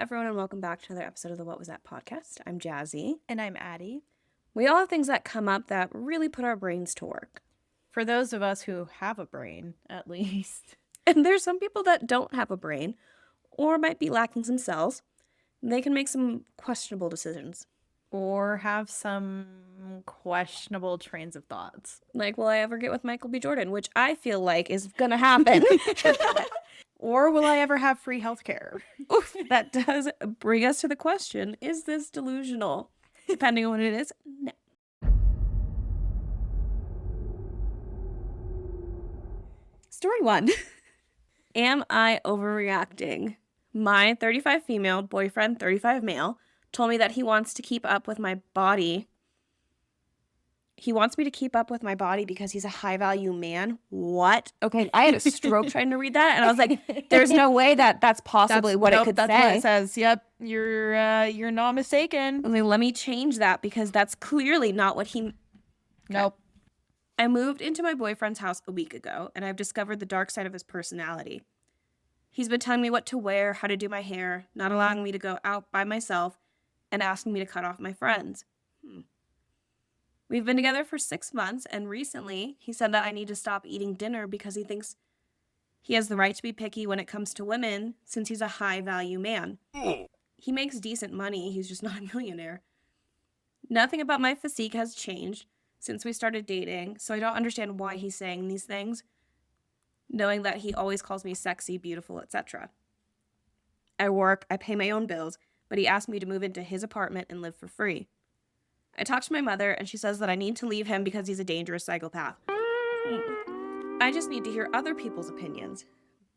everyone, and welcome back to another episode of the What Was That podcast. I'm Jazzy. And I'm Addi. We all have things that come up that really put our brains to work. For those of us who have a brain, at least. And there's some people that don't have a brain or might be lacking some cells. They can make some questionable decisions. Or have some questionable trains of thoughts. Like, will I ever get with Michael B. Jordan? Which I feel like is going to happen. Or will I ever have free healthcare? Oof, that does bring us to the question, is this delusional? Depending on what it is, no. Story 1. Am I overreacting? My 35 female boyfriend, 35 male, told me that he wants to keep up with my body. He wants me to keep up with my body because he's a high-value man. What? Okay, I had a stroke trying to read that, and I was like, there's no way that that's possibly what it could that's say. What it says. Yep, you're not mistaken. I mean, let me change that because that's clearly not what he... Nope. I moved into my boyfriend's house a week ago, and I've discovered the dark side of his personality. He's been telling me what to wear, how to do my hair, not allowing me to go out by myself, and asking me to cut off my friends. We've been together for 6 months, and recently he said that I need to stop eating dinner because he thinks he has the right to be picky when it comes to women since he's a high-value man. He makes decent money, he's just not a millionaire. Nothing about my physique has changed since we started dating, so I don't understand why he's saying these things, knowing that he always calls me sexy, beautiful, etc. I work, I pay my own bills, but he asked me to move into his apartment and live for free. I talked to my mother, and she says that I need to leave him because he's a dangerous psychopath. I just need to hear other people's opinions.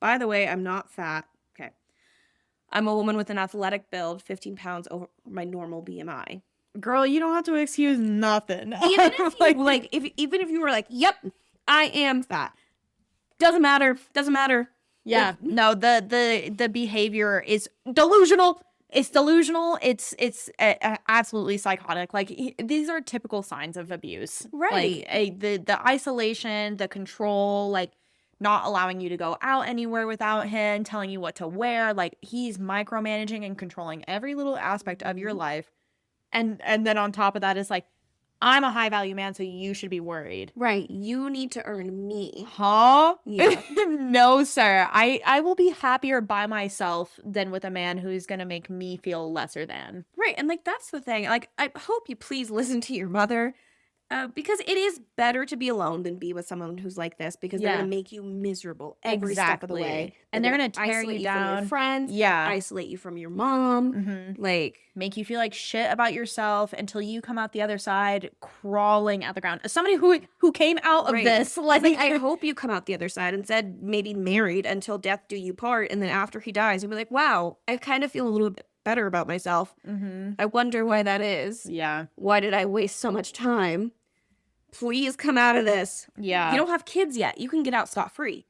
By the way, I'm not fat. Okay. I'm a woman with an athletic build, 15 pounds over my normal BMI. Girl, you don't have to excuse nothing. Even if you were like, yep, I am fat. Doesn't matter. Yeah. No, the behavior is delusional. It's delusional. It's absolutely psychotic. Like, these are typical signs of abuse. Right. Like, the isolation, the control, like not allowing you to go out anywhere without him, telling you what to wear. Like, he's micromanaging and controlling every little aspect of your life. And then on top of that is like, I'm a high value man, so you should be worried. Right. You need to earn me. Huh? Yeah. No, sir. I will be happier by myself than with a man who's going to make me feel lesser than. Right. And like, that's the thing. Like, I hope you please listen to your mother. Because it is better to be alone than be with someone who's like this, because they're going to make you miserable every step of the way. And they're going to tear isolate you down. From your friends. Yeah. Isolate you from your mom. Mm-hmm. Like, make you feel like shit about yourself until you come out the other side crawling at the ground. As somebody who came out of this. Like, I hope you come out the other side and said maybe married until death do you part. And then after he dies, you'll be like, wow, I kind of feel a little bit better about myself. Mm-hmm. I wonder why that is. Yeah. Why did I waste so much time? Please come out of this. Yeah. You don't have kids yet. You can get out scot-free.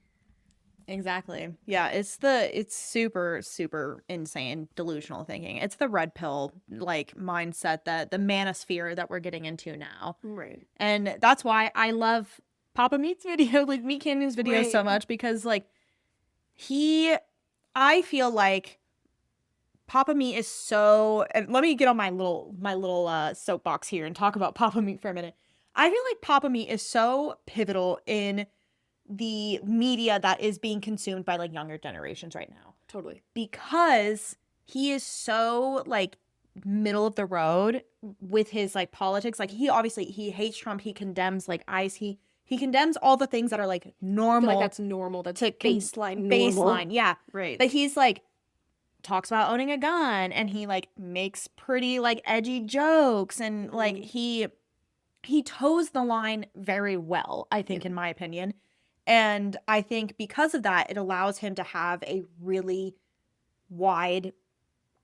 Exactly. Yeah, it's super, super insane delusional thinking. It's the red pill, like, mindset, that the manosphere that we're getting into now. Right. And that's why I love Papa Meat's video, like Meat Canyon's videos so much, because like I feel like Papa Meat is so, and let me get on my little soapbox here and talk about Papa Meat for a minute. I feel like Papa Meat is so pivotal in the media that is being consumed by like younger generations right now. Totally. Because he is so like middle of the road with his like politics. Like, he hates Trump. He condemns like ICE. He condemns all the things that are like normal. I feel like that's normal. That's baseline. Yeah. Right. But he's like talks about owning a gun, and he like makes pretty like edgy jokes, and like he toes the line very well, I think, in my opinion. And I think because of that, it allows him to have a really wide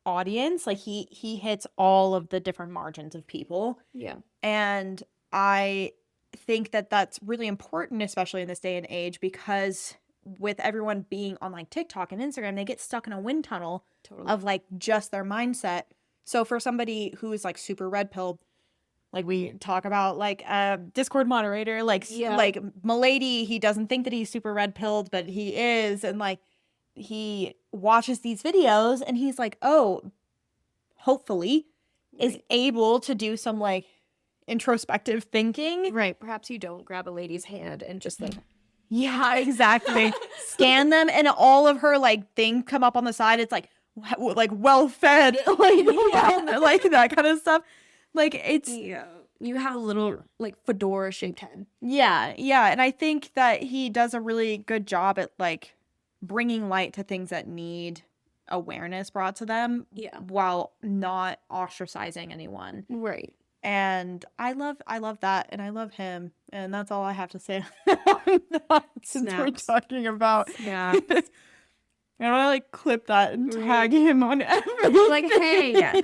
audience. Like, he hits all of the different margins of people. Yeah. And I think that that's really important, especially in this day and age, because with everyone being on like TikTok and Instagram, they get stuck in a wind tunnel of like just their mindset. So for somebody who is like super red pilled, like we talk about, like Discord moderator, like Milady, he doesn't think that he's super red pilled, but he is, and like he watches these videos and he's like, oh, hopefully is able to do some like introspective thinking. Right. Perhaps you don't grab a lady's hand and just like, Yeah, exactly. Scan them and all of her like things come up on the side. It's like well fed, like that kind of stuff. Like it's yeah, you have a little like fedora shaped head. yeah. And I think that he does a really good job at like bringing light to things that need awareness brought to them, Yeah. while not ostracizing anyone. Right. And I love that, and I love him, and that's all I have to say on that, since we're Snaps. talking about. Yeah. I want to like clip that and tag him on everything. Like, hey,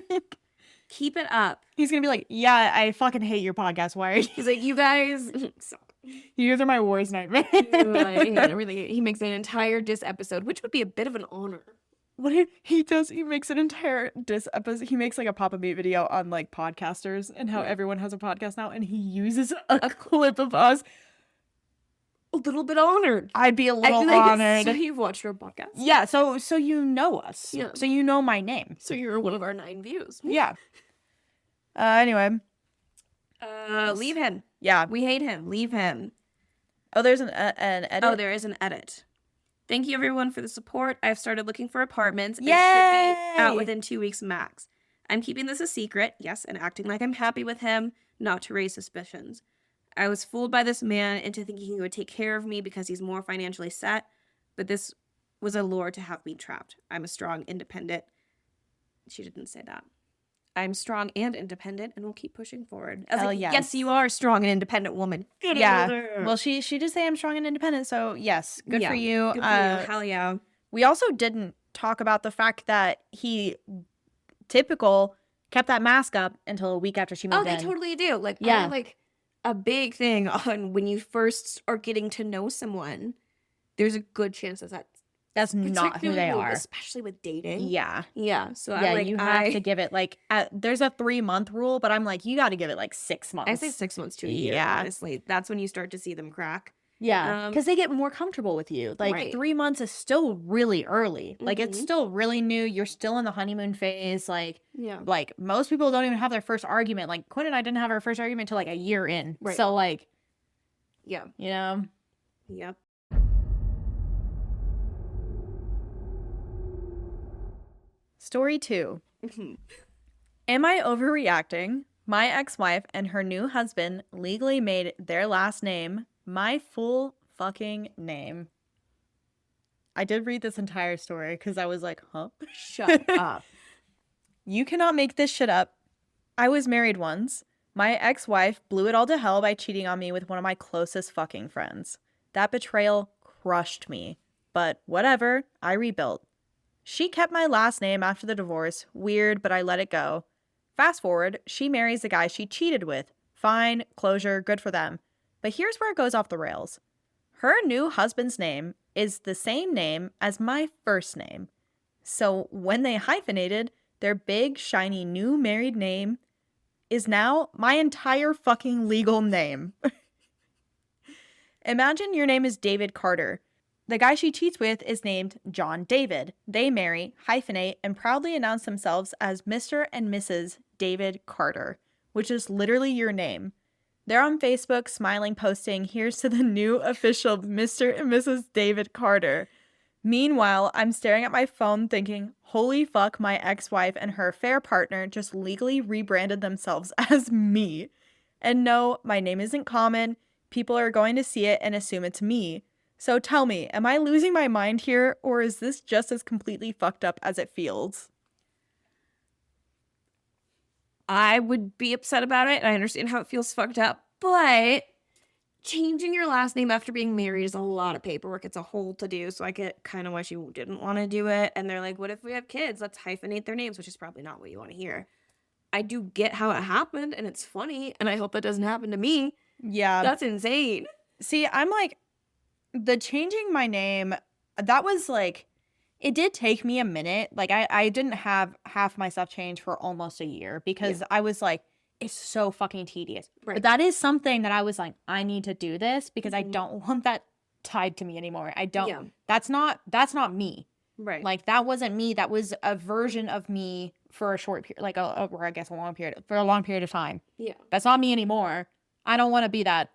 keep it up. He's gonna be like, yeah, I fucking hate your podcast. Why are you? He's like, you guys. You guys are my worst nightmare. Really, he makes an entire diss episode, which would be a bit of an honor. What he does, he makes an entire diss episode. He makes like a Papa Meat video on like podcasters and how everyone has a podcast now, and he uses a clip of us. A little bit honored. I'd be a little like, honored. So you've watched our podcast? Yeah, so you know us. Yeah. So you know my name. So you're one of our 9 views. Yeah. Anyway. Leave him. Yeah. We hate him. Leave him. Oh, there's an edit. Oh, there is an edit. Thank you everyone for the support. I've started looking for apartments and Yay! should be out within 2 weeks max. I'm keeping this a secret, yes, and acting like I'm happy with him, not to raise suspicions. I was fooled by this man into thinking he would take care of me because he's more financially set, but this was a lure to have me trapped. I'm a strong, independent. She didn't say that. I'm strong and independent and will keep pushing forward. I was like, yes, you are a strong and independent woman. Yeah. Well, she did say I'm strong and independent, so yes, good for you. Good for you. Hell yeah. We also didn't talk about the fact that he kept that mask up until a week after she moved in. Oh, they totally do. Like, yeah. Like a big thing on when you first are getting to know someone, there's a good chance that that's not who they are, especially with dating. Yeah. So yeah, you have to give it like there's a 3-month rule, but I'm like, you got to give it like 6 months. I say 6 months to a year. Yeah, honestly, that's when you start to see them crack. Yeah, because they get more comfortable with you. Like 3 months is still really early. Like it's still really new. You're still in the honeymoon phase. Like like most people don't even have their first argument. Like Quinn and I didn't have our first argument until like a year in. Right. So like, yeah, you know, yep. Story 2. Am I overreacting? My ex-wife and her new husband legally made their last name my full fucking name. I did read this entire story because I was like, huh? Shut up. You cannot make this shit up. I was married once. My ex-wife blew it all to hell by cheating on me with one of my closest fucking friends. That betrayal crushed me. But whatever, I rebuilt. She kept my last name after the divorce. Weird, but I let it go. Fast forward, she marries the guy she cheated with. Fine, closure, good for them. But here's where it goes off the rails. Her new husband's name is the same name as my first name. So when they hyphenated, their big, shiny new married name is now my entire fucking legal name. Imagine your name is David Carter. The guy she cheats with is named John David. They marry, hyphenate, and proudly announce themselves as Mr. and Mrs. David Carter, which is literally your name. They're on Facebook smiling, posting, "Here's to the new official Mr. and Mrs. David Carter." Meanwhile, I'm staring at my phone thinking, holy fuck, my ex-wife and her affair partner just legally rebranded themselves as me. And no, my name isn't common. People are going to see it and assume it's me. So tell me, am I losing my mind here, or is this just as completely fucked up as it feels? I would be upset about it. I understand how it feels fucked up, but changing your last name after being married is a lot of paperwork. It's a whole to-do, so I get kind of why she didn't want to do it. And they're like, what if we have kids? Let's hyphenate their names, which is probably not what you want to hear. I do get how it happened, and it's funny, and I hope that doesn't happen to me. Yeah. That's insane. See, I'm like, the changing my name, that was like, it did take me a minute. Like, I didn't have half my stuff changed for almost a year because I was like, it's so fucking tedious. Right. But that is something that I was like, I need to do this because I don't want that tied to me anymore. I don't. Yeah. That's not me. Right. Like, that wasn't me. That was a version of me for a short period, like, or I guess a long period, for a long period of time. Yeah. That's not me anymore. I don't want to be that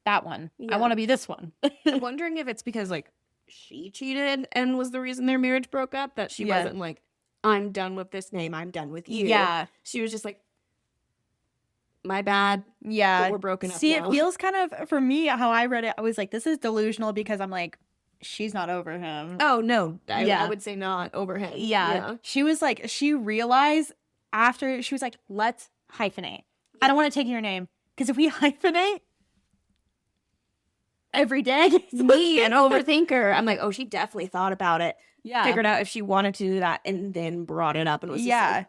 one. I Yeah. want to be this one. I'm wondering if it's because, like, she cheated and was the reason their marriage broke up, that she Yeah. wasn't like, I'm done with this name, I'm done with you. Yeah. She was just like, my bad, Yeah. but we're broken up See, now. it feels kind of, for me, how I read it, I was like, this is delusional because I'm like, she's not over him. Oh, no. Yeah. I would say not over him. Yeah. She was like, she realized after, she was like, let's hyphenate. I don't want to take your name. Because if we hyphenate every day. Me, an overthinker. I'm like, oh, she definitely thought about it. Yeah. Figured out if she wanted to do that and then brought it up and was just like,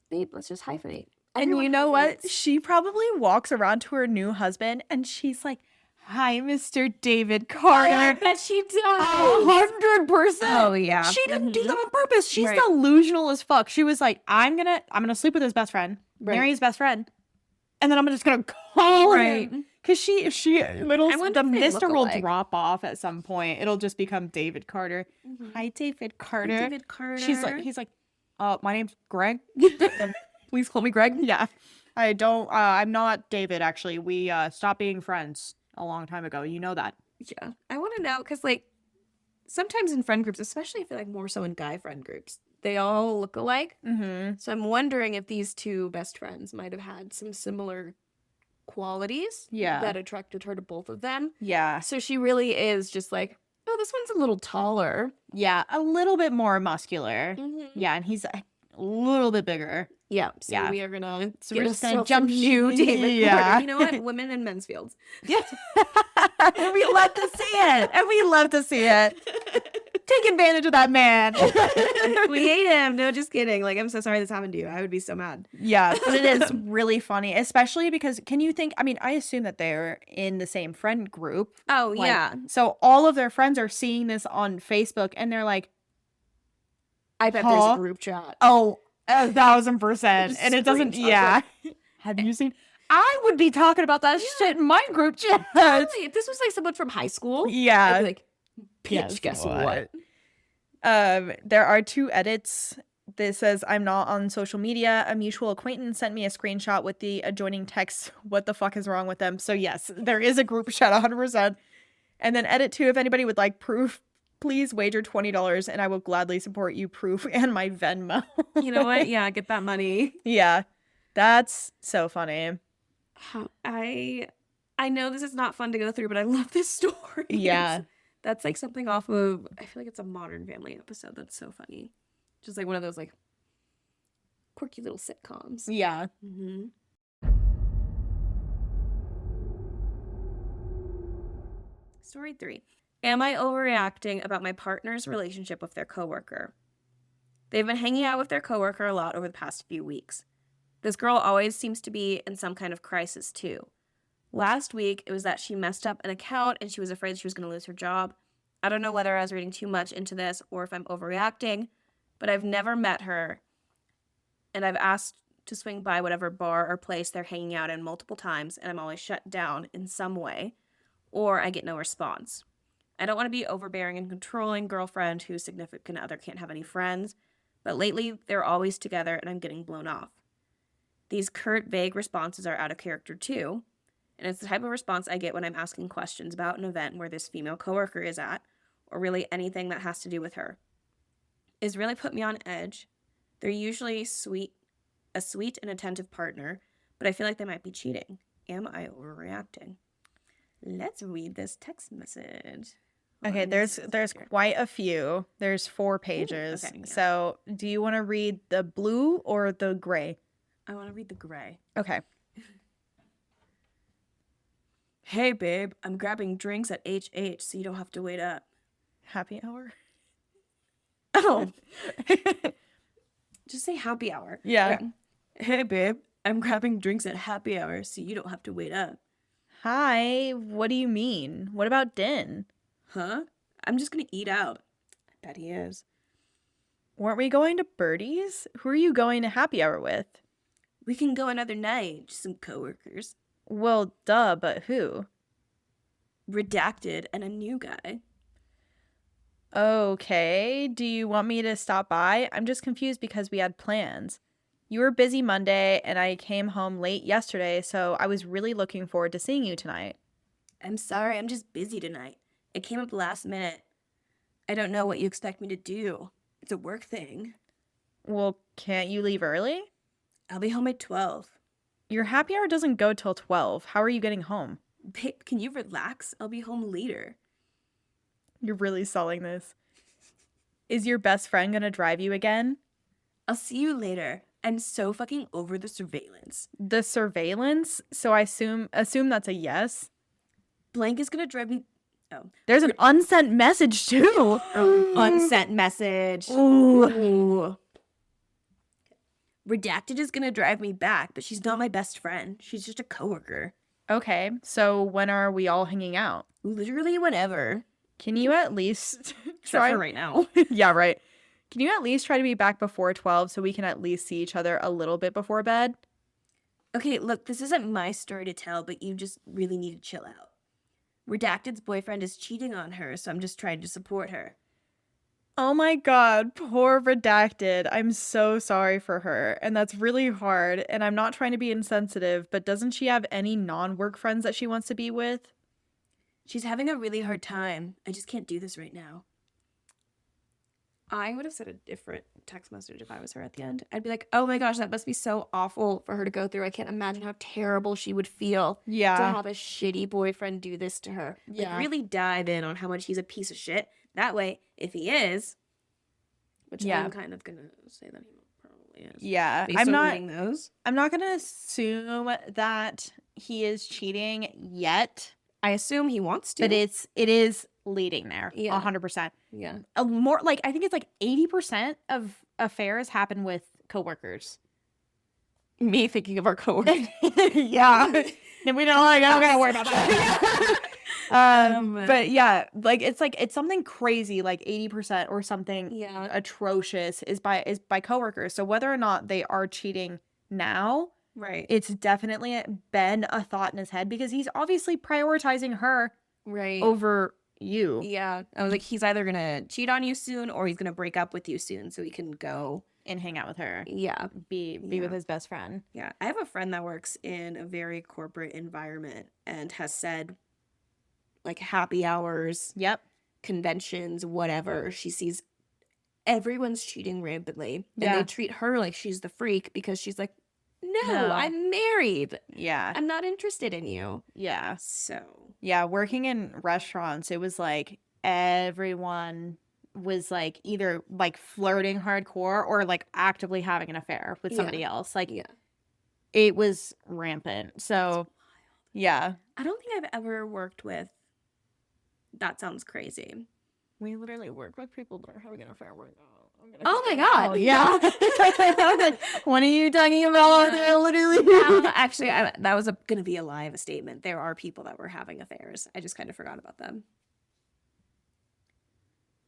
babe, let's just hyphenate. And Everyone you know what? hyphenates. She probably walks around to her new husband and she's like, hi, Mr. David Carter. I bet she does. 100%. Oh, yeah. She didn't do Mhm. that on purpose. She's Right. delusional as fuck. She was like, I'm gonna sleep with his best friend, Right. marry his best friend, and then I'm just gonna call Right. him. Cause I wonder the if they mister look will alike. drop off at some point. It'll just become David Carter. Mhm. Hi, David Carter. David Carter. He's like, my name's Greg. Please call me Greg. Yeah. I don't, I'm not David, actually. We stopped being friends a long time ago. You know that. Yeah. I want to know because, like, sometimes in friend groups, especially I feel like more so in guy friend groups, they all look alike. Mm-hmm. So I'm wondering if these two best friends might have had some similar qualities Yeah. that attracted her to both of them. Yeah. So she really is just like, oh, this one's a little taller. Yeah. A little bit more muscular. Mm-hmm. Yeah. And he's a little bit bigger. Yeah. So Yeah. we are gonna So get we're just gonna ourselves jump a new David Yeah. Carter. You know what? Women in men's fields. Yeah. And we love to see it. And we love to see it. Take advantage of that man. We hate him. No, just kidding. Like, I'm so sorry this happened to you. I would be so mad. Yeah, but it is really funny, especially because can you think, I mean, I assume that they're in the same friend group. Oh, Like, yeah. So all of their friends are seeing this on Facebook and they're like, I bet there's Huh? a group chat. oh, 1,000%. And it doesn't, Screenshots. yeah. Have you seen? I would be talking about that shit in my group chat. Totally. If this was like someone from high school, I'd Yeah. be like, bitch, guess what? There are 2 edits. This says, I'm not on social media. A mutual acquaintance sent me a screenshot with the adjoining text. What the fuck is wrong with them? So yes, there is a group chat 100%. And then edit 2, if anybody would like proof, please wager $20 and I will gladly support you proof and my Venmo. You know what? Yeah, get that money. Yeah. That's so funny. I know this is not fun to go through, but I love this story. Yeah. That's like something off of, I feel like it's a Modern Family episode that's so funny. Just like one of those like quirky little sitcoms. Yeah. Mm-hmm. Story 3. Am I overreacting about my partner's relationship with their coworker? They've been hanging out with their coworker a lot over the past few weeks. This girl always seems to be in some kind of crisis too. Last week, it was that she messed up an account and she was afraid she was going to lose her job. I don't know whether I was reading too much into this or if I'm overreacting, but I've never met her, and I've asked to swing by whatever bar or place they're hanging out in multiple times, and I'm always shut down in some way, or I get no response. I don't want to be overbearing and controlling girlfriend whose significant other can't have any friends, but lately they're always together and I'm getting blown off. These curt, vague responses are out of character too, and it's the type of response I get when I'm asking questions about an event where this female coworker is at, or really anything that has to do with her. It's really put me on edge. They're usually a sweet and attentive partner, but I feel like they might be cheating. Am I overreacting? Let's read this text message. Okay, there's quite a few. There's 4 pages. okay, yeah. So, do you want to read the blue or the gray? I want to read the gray. Okay. Hey, babe, I'm grabbing drinks at HH so you don't have to wait up. Happy hour? Oh. Just say happy hour. Yeah. Okay. Hey, babe, I'm grabbing drinks at happy hour so you don't have to wait up. Hi, what do you mean? What about Din? Huh? I'm just going to eat out. I bet he is. Weren't we going to Birdie's? Who are you going to happy hour with? We can go another night. Just some coworkers. Well, duh, but who? Redacted and a new guy. Okay, do you want me to stop by? I'm just confused because we had plans. You were busy Monday and I came home late yesterday, so I was really looking forward to seeing you tonight. I'm sorry, I'm just busy tonight. It came up last minute. I don't know what you expect me to do. It's a work thing. Well, can't you leave early? I'll be home at 12. Your happy hour doesn't go till 12. How are you getting home? Babe, can you relax? I'll be home later. You're really selling this. Is your best friend gonna drive you again? I'll see you later. I'm so fucking over the surveillance. The surveillance? So I assume that's a yes. Blank is gonna drive me. Oh. There's an unsent message too. Unsent message. Ooh. Ooh. Redacted is gonna drive me back, but she's not my best friend. She's just a coworker. Okay, so when are we all hanging out? Literally whenever. Can you at least Except for right now. Yeah, right. Can you at least try to be back before 12 so we can at least see each other a little bit before bed? Okay, look, this isn't my story to tell, but you just really need to chill out. Redacted's boyfriend is cheating on her, so I'm just trying to support her. Oh my god, poor Redacted. I'm so sorry for her. And that's really hard. And I'm not trying to be insensitive, but doesn't she have any non-work friends that she wants to be with? She's having a really hard time. I just can't do this right now. I would have said a different text message if I was her at the end. I'd be like, oh my gosh, that must be so awful for her to go through. I can't imagine how terrible she would feel to Yeah. have a shitty boyfriend do this to her. Yeah. Like, really dive in on how much he's a piece of shit. That way, if he is, which Yeah. I'm kind of going to say that he probably is. Yeah. Based I'm on not reading those. I'm not going to assume that he is cheating yet, I assume he wants to. but it is leading there. Yeah. 100%. Yeah. More like I think it's like 80% of affairs happen with coworkers. Me thinking of our coworker. Yeah. And we don't like, I don't gotta worry about that. But yeah, like it's something crazy, like 80% or something Yeah. atrocious is by coworkers. So whether or not they are cheating now, Right. it's definitely been a thought in his head because he's obviously prioritizing her Right. over you. Yeah. I was like, he's either going to cheat on you soon or he's going to break up with you soon so he can go. And hang out with her. Yeah. Be Yeah. with his best friend. Yeah. I have a friend that works in a very corporate environment and has said, like, happy hours, Yep. conventions, whatever. She sees everyone's cheating rampantly. And Yeah. they treat her like she's the freak because she's like, no, No. I'm married. Yeah. I'm not interested in you. Yeah. So. Yeah, working in restaurants, it was like everyone was like either like flirting hardcore or like actively having an affair with somebody else. Like Yeah. it was rampant. So yeah. I don't think I've ever worked with. That sounds crazy. We literally work with people that are having an affair right now. Oh my god! Yeah. What are you talking about? They're literally Actually, that was gonna be a lie of a statement. There are people that were having affairs. I just kind of forgot about them.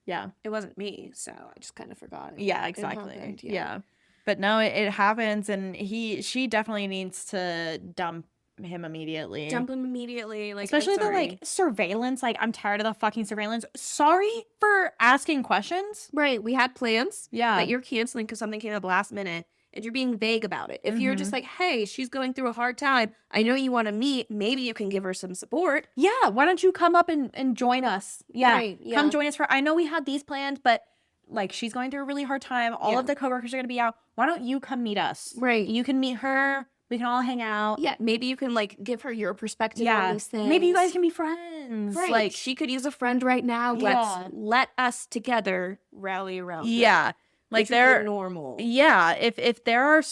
Yeah. It wasn't me, so I just kind of forgot. Yeah, It exactly. happened, Yeah. But no, it happens, and she definitely needs to dump him immediately. Dump him immediately, like Especially I'm the sorry. like surveillance. Like I'm tired of the fucking surveillance. Sorry for asking questions. Right, we had plans Yeah. that you're canceling because something came up last minute, and you're being vague about it. If you're just like, hey, she's going through a hard time, I know you want to meet, maybe you can give her some support. Yeah. Why don't you come up and join us? Yeah. Right, yeah. Come join us for. I know we had these plans, but like she's going through a really hard time. All Yeah. of the coworkers are gonna be out. Why don't you come meet us? Right. You can meet her. We can all hang out. Yeah, maybe you can like give her your perspective Yeah. on these things. Maybe you guys can be friends. Right. Like She could use a friend right now. Yeah. Let us together rally around. her. yeah. Like Which would be they're normal. Yeah, if there are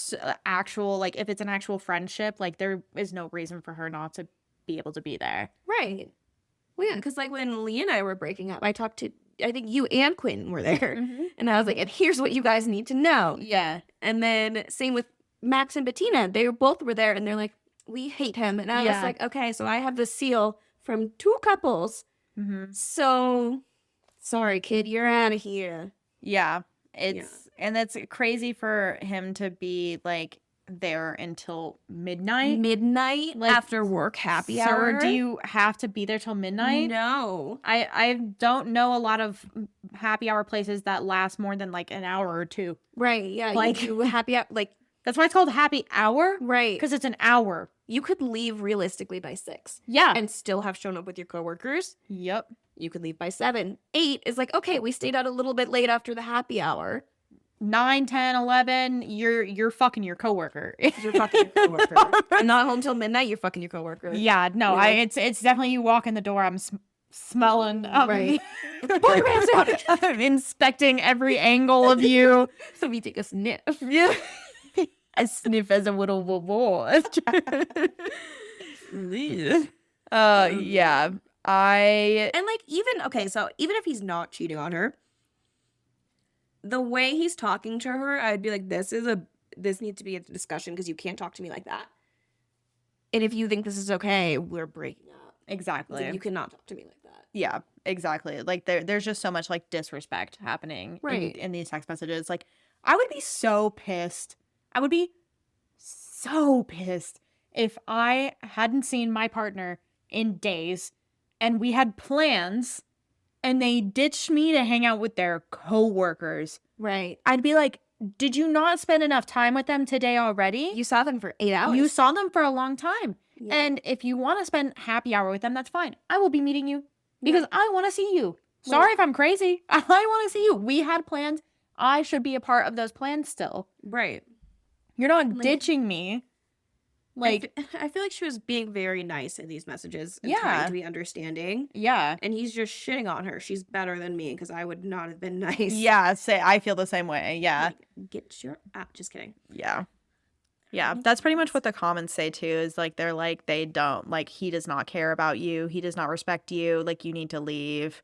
actual like if it's an actual friendship, like there is no reason for her not to be able to be there. Right. Well, yeah, because like when Lee and I were breaking up, I talked to I think you and Quinn were there, and I was like, and here's what you guys need to know. Yeah. And then same with Max and Bettina, they both were there, and they're like, we hate him, and I was Yeah. like, okay, so I have the seal from 2 couples, so sorry, kid, you're out of here. Yeah. And that's crazy for him to be like there until midnight. Midnight Like, after work happy Sir, hour. do you have to be there till midnight? No. I don't know a lot of happy hour places that last more than like an hour or two. Right. Yeah. Like- you happy out. Like, That's why it's called happy hour. right. Because it's an hour. You could leave realistically by 6 Yeah. and still have shown up with your coworkers. Yep. You could leave by 7. 8 is like, okay, we stayed out a little bit late after the happy hour. 9, 10, 11, you're fucking your coworker. You're fucking your coworker. I'm not home till midnight. You're fucking your coworker. Yeah, no, Yeah. it's definitely you walk in the door, I'm smelling Right. Pull your pants down. I'm inspecting every angle of you. So we take a sniff. Yeah. I sniff as a little reward. Yeah. And like even if he's not cheating on her, the way he's talking to her, I'd be like, this needs to be a discussion because you can't talk to me like that. And if you think this is okay, we're breaking up. Exactly. Like, you cannot talk to me like that. Yeah, exactly. Like there's just so much like disrespect happening Right. in these text messages. Like I would be so pissed. I would be so pissed if I hadn't seen my partner in days and we had plans and they ditched me to hang out with their coworkers. Right. I'd be like, did you not spend enough time with them today already? You saw them for 8 hours. You saw them for a long time. Yeah. And if you want to spend happy hour with them, that's fine. I will be meeting you because I want to see you. Well- Sorry if I'm crazy. I want to see you. We had plans. I should be a part of those plans still. Right. You're not Like- ditching me. Like, I feel like she was being very nice in these messages and Yeah. trying to be understanding. yeah. And he's just shitting on her. She's better than me because I would not have been nice. Yeah, I feel the same way. Yeah. Like, get your just kidding. Yeah. Yeah, that's pretty much what the comments say too, is like they're like they don't, like he does not care about you, he does not respect you, like you need to leave.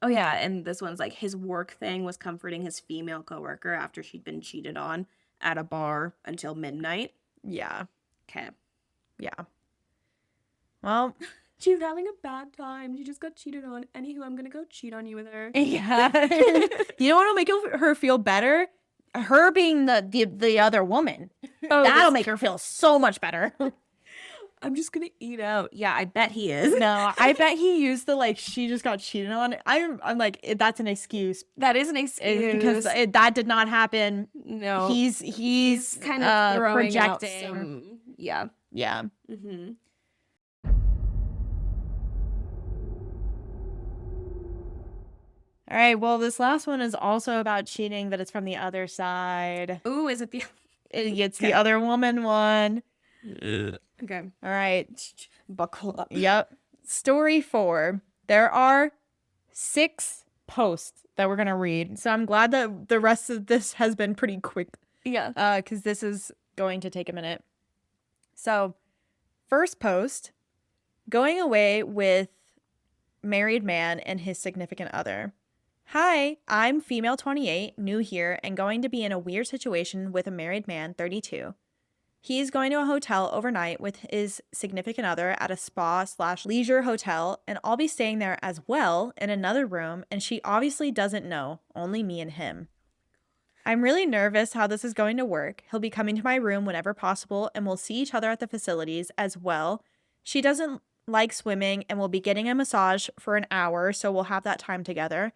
Oh yeah, and this one's like his work thing was comforting his female coworker after she'd been cheated on at a bar until midnight. Yeah. Okay. Yeah. Well, She's having a bad time. She just got cheated on. Anywho, I'm gonna go cheat on you with her. yeah. You know what'll make her feel better? Her being the other woman. Oh, That'll make her feel so much better. I'm just gonna eat out. Yeah, I bet he is. No, I bet he used the like she just got cheated on. I'm like that's an excuse That is an excuse. because that did not happen. no, He's kind of throwing out projecting. some- yeah. Yeah. Mm-hmm. All right. Well, this last one is also about cheating, but it's from the other side. Ooh, is it the? It's Okay. the other woman one. Okay. All right. Buckle up. Yep. Story 4. There are 6 posts that we're going to read. So I'm glad that the rest of this has been pretty quick Yeah. because this is going to take a minute. So, first post, going away with married man and his significant other. Hi, I'm female 28, new here, and going to be in a weird situation with a married man 32. He's going to a hotel overnight with his significant other at a spa/leisure hotel, and I'll be staying there as well in another room, and she obviously doesn't know, only me and him. I'm really nervous how this is going to work. He'll be coming to my room whenever possible, and we'll see each other at the facilities as well. She doesn't like swimming, and we'll be getting a massage for an hour, so we'll have that time together.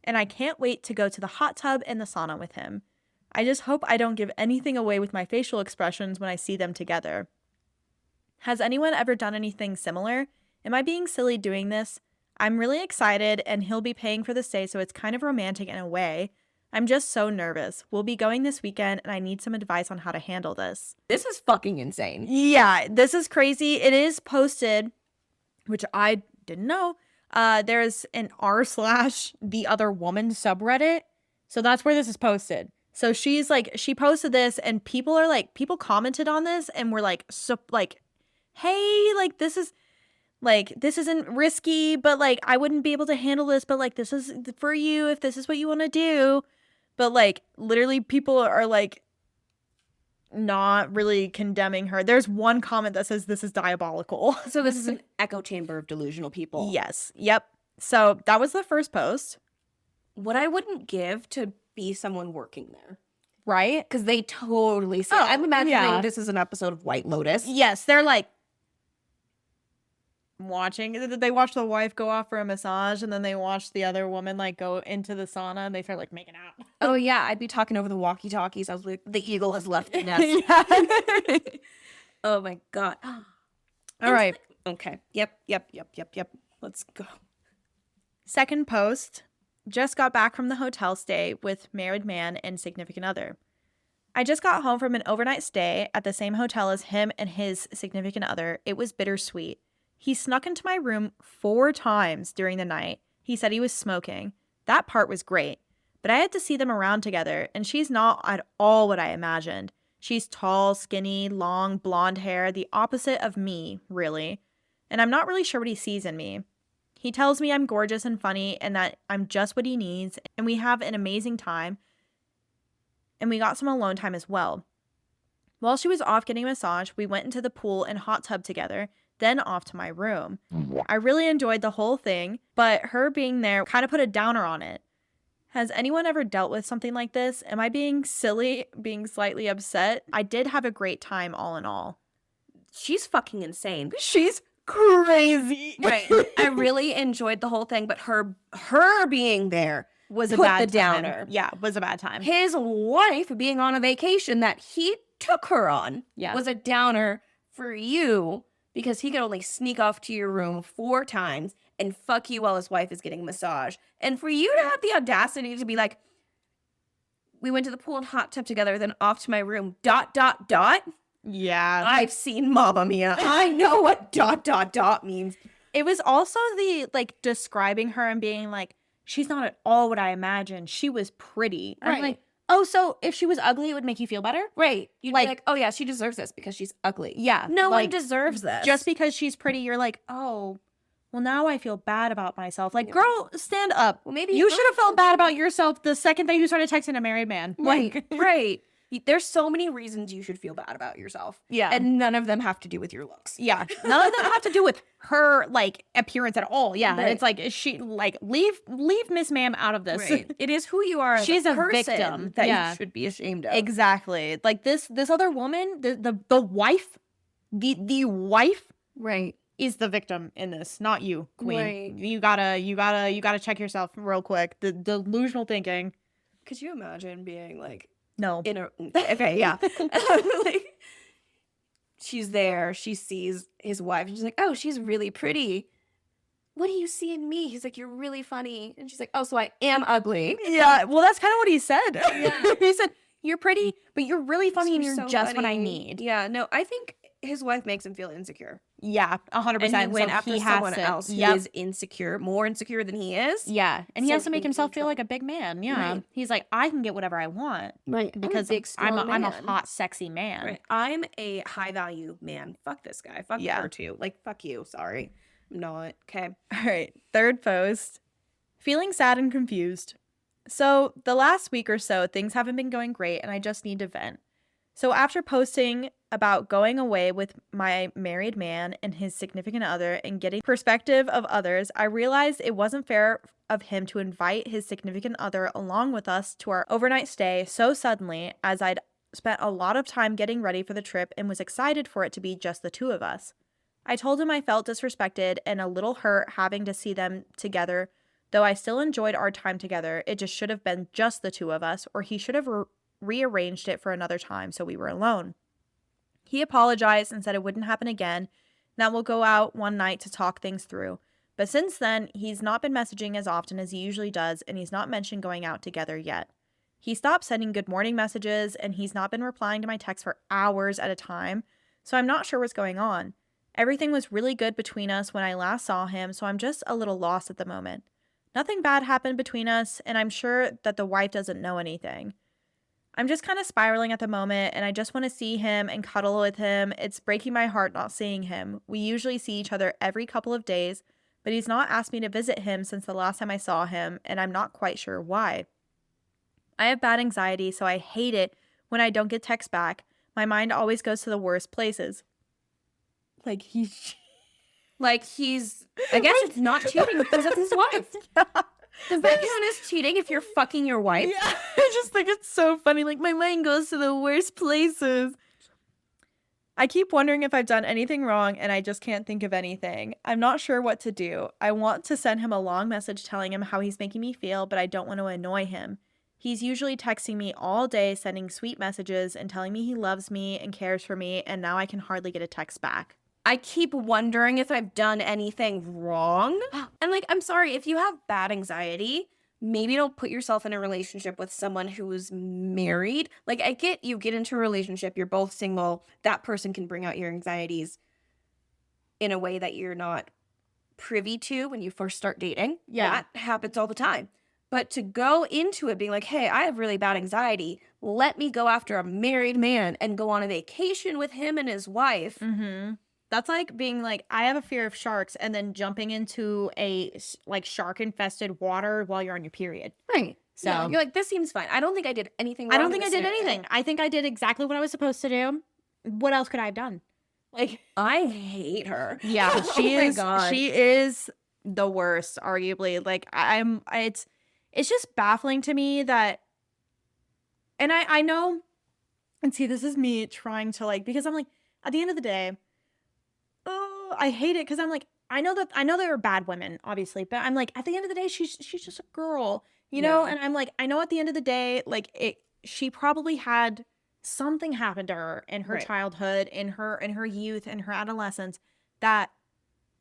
And I can't wait to go to the hot tub and the sauna with him. I just hope I don't give anything away with my facial expressions when I see them together. Has anyone ever done anything similar? Am I being silly doing this? I'm really excited, and he'll be paying for the stay, so it's kind of romantic in a way. I'm just so nervous. We'll be going this weekend, and I need some advice on how to handle this. This is fucking insane. Yeah, this is crazy. It is posted, which I didn't know. There's an r/the other woman subreddit. So that's where this is posted. So she's like, she posted this and people commented on this and were like, so like, hey, like this isn't risky, but like I wouldn't be able to handle this, but like this is for you if this is what you want to do. But like literally people are like not really condemning her. There's one comment that says this is diabolical. So this is an echo chamber of delusional people. Yes. Yep. So that was the first post. What I wouldn't give to be someone working there. Right? Because they totally say, Oh, I'm imagining yeah. this is an episode of White Lotus. Yes. They're like, they watch the wife go off for a massage, and then they watch the other woman like go into the sauna, and they start like making out. Oh yeah, I'd be talking over the walkie-talkies. I was like, the eagle has left the nest. Yeah. Oh my god. All right. Okay. Yep. Let's go. Second post. Just got back from the hotel stay with married man and significant other. I just got home from an overnight stay at the same hotel as him and his significant other. It was bittersweet. He snuck into my room 4 times during the night. He said he was smoking. That part was great. But I had to see them around together, and she's not at all what I imagined. She's tall, skinny, long, blonde hair, the opposite of me, really. And I'm not really sure what he sees in me. He tells me I'm gorgeous and funny and that I'm just what he needs, and we have an amazing time. And we got some alone time as well. While she was off getting a massage, we went into the pool and hot tub together, then off to my room. I really enjoyed the whole thing, but her being there kind of put a downer on it. Has anyone ever dealt with something like this? Am I being silly, being slightly upset? I did have a great time all in all. She's fucking insane. She's crazy. Right. I really enjoyed the whole thing, but her being there Was a put bad the downer. time. Yeah, was a bad time. His wife being on a vacation that he took her on was a downer for you because he could only sneak off to your room 4 times and fuck you while his wife is getting a massage. And for you to have the audacity to be like, we went to the pool and hot tub together, then off to my room, ... Yeah. I've seen Mamma Mia. I know what ... means. It was also the, like, describing her and being like, she's not at all what I imagined. She was pretty. I'm Right. like, oh, so if she was ugly, it would make you feel better? Right. You'd Like- be like, oh yeah, she deserves this because she's ugly. Yeah. No like, one deserves this. just because she's pretty, you're like, oh, well, now I feel bad about myself. Like, Yeah. girl, stand up. Well, maybe You should have felt bad about yourself the second that you started texting a married man. Right, Like, right. There's so many reasons you should feel bad about yourself. yeah. And none of them have to do with your looks. Yeah, none of them have to do with her, like, appearance at all. Yeah, Right. it's like, she, like, leave Miss Ma'am out of this. Right. It is who you are as She's a a person victim. that Yeah. you should be ashamed of. Exactly. Like, this other woman, the wife, the wife Right. is the victim in this, not you, queen. Right. You gotta check yourself real quick. The delusional thinking. Could you imagine being like No. in a okay, yeah. Like, she's there, she sees his wife, and she's like, oh, she's really pretty. What do you see in me? He's like, you're really funny. And she's like, oh, so I am ugly. Yeah, well, that's kind of what he said. Yeah. He said, you're pretty, but you're really funny and You're you're so just what I funny. need. Yeah, no, I think his wife makes him feel insecure. Yeah, 100%. And he went So after he has someone to- else who Yep. is insecure, more insecure than he is. Yeah, and he So has to make he's in himself feel trouble. like a big man. Yeah, Right. He's like, I can get whatever I want Right. because big, I'm strong a man. hot, sexy man. Right. I'm a high value man. Fuck this guy. Fuck Yeah. her too. Like, fuck you. Sorry. I'm not. Okay. All right, third post. Feeling sad and confused. So, the last week or so, things haven't been going great and I just need to vent. So, after posting about going away with my married man and his significant other and getting perspective of others, I realized it wasn't fair of him to invite his significant other along with us to our overnight stay so suddenly, as I'd spent a lot of time getting ready for the trip and was excited for it to be just the 2 of us. I told him I felt disrespected and a little hurt having to see them together. Though I still enjoyed our time together, it just should have been just the 2 of us, or he should have rearranged it for another time so we were alone. He apologized and said it wouldn't happen again, and that we'll go out one night to talk things through. But since then, he's not been messaging as often as he usually does, and he's not mentioned going out together yet. He stopped sending good morning messages, and he's not been replying to my texts for hours at a time, so I'm not sure what's going on. Everything was really good between us when I last saw him, so I'm just a little lost at the moment. Nothing bad happened between us, and I'm sure that the wife doesn't know anything. I'm just kind of spiraling at the moment, and I just want to see him and cuddle with him. It's breaking my heart not seeing him. We usually see each other every couple of days, but he's not asked me to visit him since the last time I saw him, and I'm not quite sure why. I have bad anxiety, so I hate it when I don't get texts back. My mind always goes to the worst places. Like, I guess it's not cheating because it's his wife. The victim is cheating if you're fucking your wife. Yeah, I just think it's so funny. Like, my mind goes to the worst places. I keep wondering if I've done anything wrong and I just can't think of anything. I'm not sure what to do. I want to send him a long message telling him how he's making me feel, but I don't want to annoy him. He's usually texting me all day, sending sweet messages and telling me he loves me and cares for me, and now I can hardly get a text back. I keep wondering if I've done anything wrong. And like, I'm sorry, if you have bad anxiety, maybe don't put yourself in a relationship with someone who's married. Like, I get you get into a relationship, you're both single, that person can bring out your anxieties in a way that you're not privy to when you first start dating. Yeah. That happens all the time. But to go into it being like, hey, I have really bad anxiety. Let me go after a married man and go on a vacation with him and his wife. Mm-hmm. That's like being like, I have a fear of sharks, and then jumping into a like shark-infested water while you're on your period. Right. So Yeah, you're like, this seems fine. I don't think I did anything wrong. I don't think in I this did scenario. anything. I think I did exactly what I was supposed to do. What else could I have done? Like, I hate her. yeah, Oh she my is. God. She is the worst, arguably. Like, it's just baffling to me that, and I know, and see, this is me trying to like, because I'm like, at the end of the day, oh, I hate it because I'm like, I know there are bad women, obviously, but I'm like, at the end of the day, she's just a girl, you know? Yeah. And I'm like, I know at the end of the day, like she probably had something happen to her in her Right. childhood, in her youth, in her adolescence that